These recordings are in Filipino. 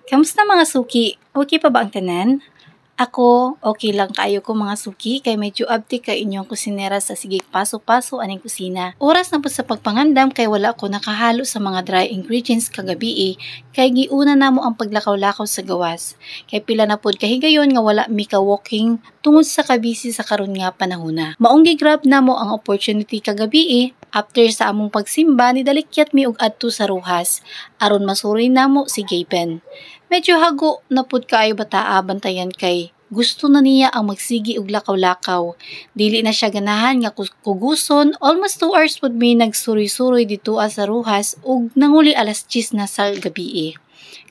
Kamusta mga suki? Okay pa ba ang tanan? Ako, okay lang kaayo ko mga suki kay medyo abti kay inyong kusinera sa sigig paso-paso aning kusina. Oras na po sa pagpangandam kay wala ko nakahalo sa mga dry ingredients kagabi kay giuna namo ang paglakaw-lakaw sa gawas. Kay pila na pod kahigayon nga wala mi ka walking tungod sa kabisi sa karon nga panahona. Maong gi-grab namo ang opportunity kagabi after sa among pagsimba ni dalikyat mi og adto sa ruhas aron masuri namo si Gaben. Medyo hago na pud kaayo bataa bantayan kay gusto na niya ang magsigi og lakaw-lakaw. Dili na siya ganahan nga kuguson. Almost 2 hours pud mi nagsuroy-suroy dito sa ruhas ug nanguli alas 10 na sa gabi.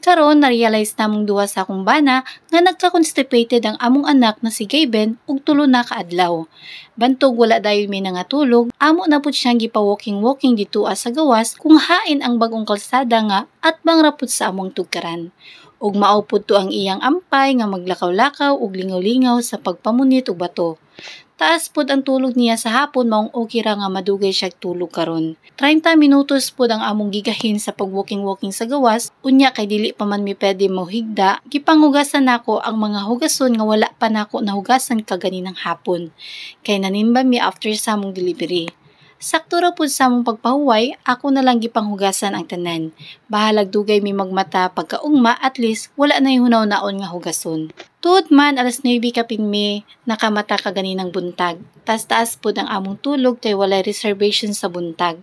Karon na-realize namong duha sa akong bana nga nagka-constipated ang among anak na si Gaben ug tulo na kaadlaw. Bantog wala dayon mi nangatulog, amo na pud siyang gipa-walking dito sa gawas kung hain ang bagong kalsada nga at bang rapod sa among tugkaran. Ug mao pud to ang iyang ampay nga maglakaw-lakaw ug lingaw-lingaw sa pagpamunit og bato. Taas pod ang tulog niya sa hapon maong okay ra nga madugay siya tulog karon. 30 minutos pod ang among gigahin sa pag-walking sa gawas, unya kay dili pa man mi pwede mohigda, gipanghugasan nako ang mga hugason nga wala pa nako nahugasan kaganinang hapon. Kay nanimba mi after sa among delivery. Sakto ra pud sa among pagpahuway, ako na lang gipanghugasan ang tanan. Bahalag dugay mi magmata pagkaugma, at least wala na hunaw naon nga hugason. Tuod man alas 9 kapin mi nakamata kaganinang buntag. Taas pud ang among tulog kay walay reservation sa buntag.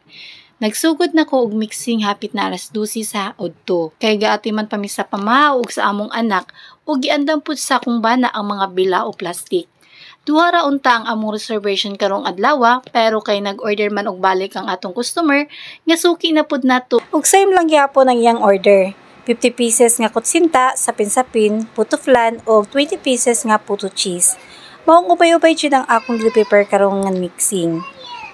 Nagsugod na ko og mixing hapit na alas 12 sa udto. Kay gaati man pa mi sa pamahaw ug sa among anak ug giandam pud sa akong bana ang mga bila o plastic. Duha ra unta ang among reservation karong adlaw pero kay nag-order man og balik ang atong customer nga suki na pud nato. Ug same lang gyapon ang iyang order. 50 pieces nga kutsinta, sapin-sapin, puto flan o 20 pieces nga puto cheese. Maong ubay-ubay jud ang akong gi-prepare karong nga mixing.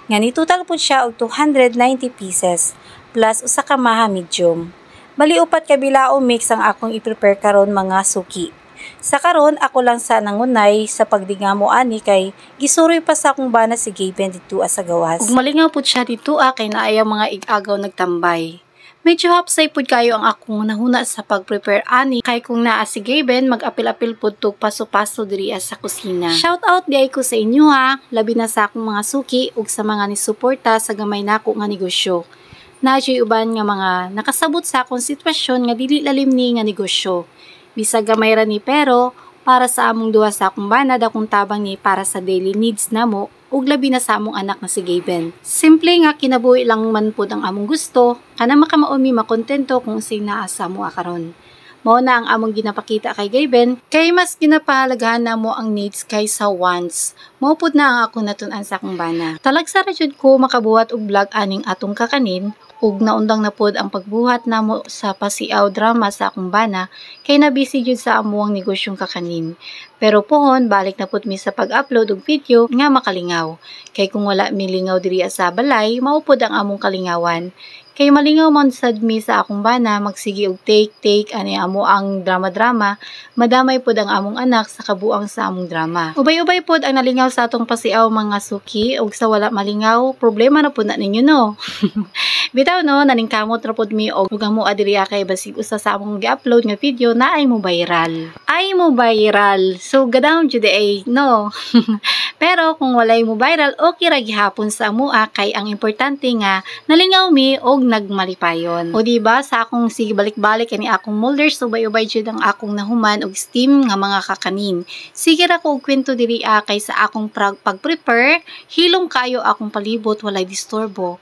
Nga ni total pud siya og 290 pieces plus usa ka maha medium. Bali upat ka bilao mix ang akong i-prepare karon mga suki. Sa karon ako lang sa nangunay sa pagdingamo ani kay gisuroy pa sa akong bana si Gaben dito sa gawas. Ug malingaw pud siya dito kay naaya mga ig-agaw nagtambay. Medyo hapsay pud kayo ang akong nahuna sa pag-prepare ani kay kung naa si Gaben mag-apil-apil pud tug paso-paso diri sa kusina. Shout out di ko sa inyo labi na sa akong mga suki ug sa mga nisuporta sa gamay nako nga negosyo. Naay uban nga mga nakasabot sa akong sitwasyon nga dili lalim ni nga negosyo. Bisag gamay ra ni pero para sa among duha sa akong bana dakong tabang ni para sa daily needs namo ug labi na sa among anak na si Gaben. Simple nga kinabuhi lang man pud ang among gusto kana makamaomi makontento kung say naa sa mo karon. Mao na ang among ginapakita kay Gaben kay mas ginapahalagahan namo ang needs kaysa wants. Mao pud na ang akong natun-an sa akong bana. Talagsa ra jud ko makabuhat og vlog aning atong kakanin ug naundang na pod ang pagbuhat namo sa pasiaw drama sa akong bana kay nabisi jud sa amuang negosyong kakanin. Pero pohon balik na pod mi sa pag-upload og video nga makalingaw. Kay kung wala mi lingaw diri sa balay, mao pod ang among kalingawan. Kay malingaw man sad mi sa akong bana magsigi og take ani amo ang drama madamay pod ang among anak sa kabuang sa among drama. Ubay-ubay pod ang nalingaw sa atong pasiaw mga suki ug sa wala malingaw problema na pod na ninyo no. Bitaw no naningkamot ra pod mi og amo adiri kay basig usa sa among gi-upload nga video na ay mo viral. So gadam jud ay no. Pero kung walay mo viral okay ra gihapon sa amoa kay ang importante nga nalingaw mi og nagmalipayon. O diba sa akong sige balik-balik ani akong molders ubay-ubay jud ang akong nahuman og steam nga mga kakanin. Sige ra ko og kwento diri kay sa akong pag-prepare hilom kayo akong palibot walay disturbo.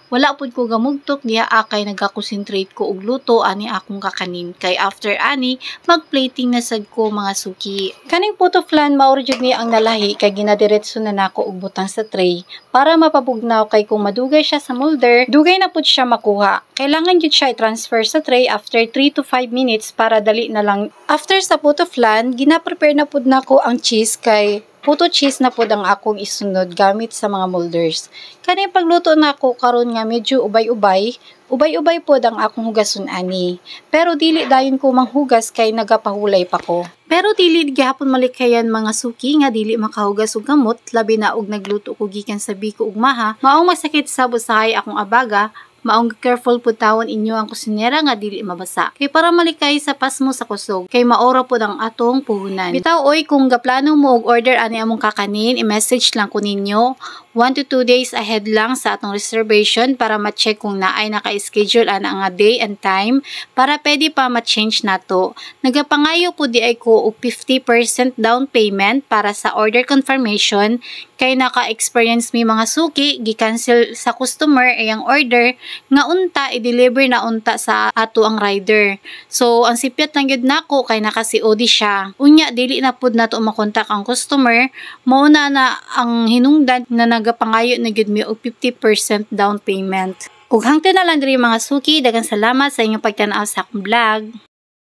Wala pud ko gamugtok diha kay nagakonsentrate ko og luto ani akong kakanin kay after ani magplating na sad ko mga suki. Kaning puto flan mao jud ni ang nalahi kay ginadiretso na nako og butang sa tray para mapabugnaw kay kung madugay siya sa molder dugay na pud siya makuha. Kailangan jud siya i-transfer sa tray after 3 to 5 minutes para dali na lang. After sa puto flan gina-prepare na pud nako ang cheese kay puto cheese na pod ang akong isunod gamit sa mga molders. Kani pagluto na ako karon nga medyo ubay-ubay pod ang akong hugason ani. Pero dili dayon ko manghugas kay nagapahulay pa ko. Pero dili gihapon malikayan mga suki nga dili makahugas og gamot labi na og nagluto ko gikan sa biko ug maha. Maong masakit sa busahay akong abaga maong careful po tawon inyo ang kusinera nga dili mabasa. Kay para malikay sa pasmo sa kusog, kay maora po ang atong puhunan. Bitaw oy, kung gaplano mo og order ani among kakanin, i-message lang ko ninyo 1 to 2 days ahead lang sa atong reservation para ma-check kung naay naka-schedule ana nga day and time para pwede pa ma-change nato. Nagapangayo po di ay ko og 50% down payment para sa order confirmation kay naka-experience mi mga suki gi-cancel sa customer ayang order nga unta i-deliver na unta sa ato ang rider. So ang sipyat lang gyud nako kay naka-COD siya. Unya dili na pud nato makontak ang customer, mao na ang hinungdan na nagapangayo na gyud mi og 50% down payment. Ug hangtod na lang diri mga suki, daghang salamat sa inyong pagtan-aw sa akong vlog.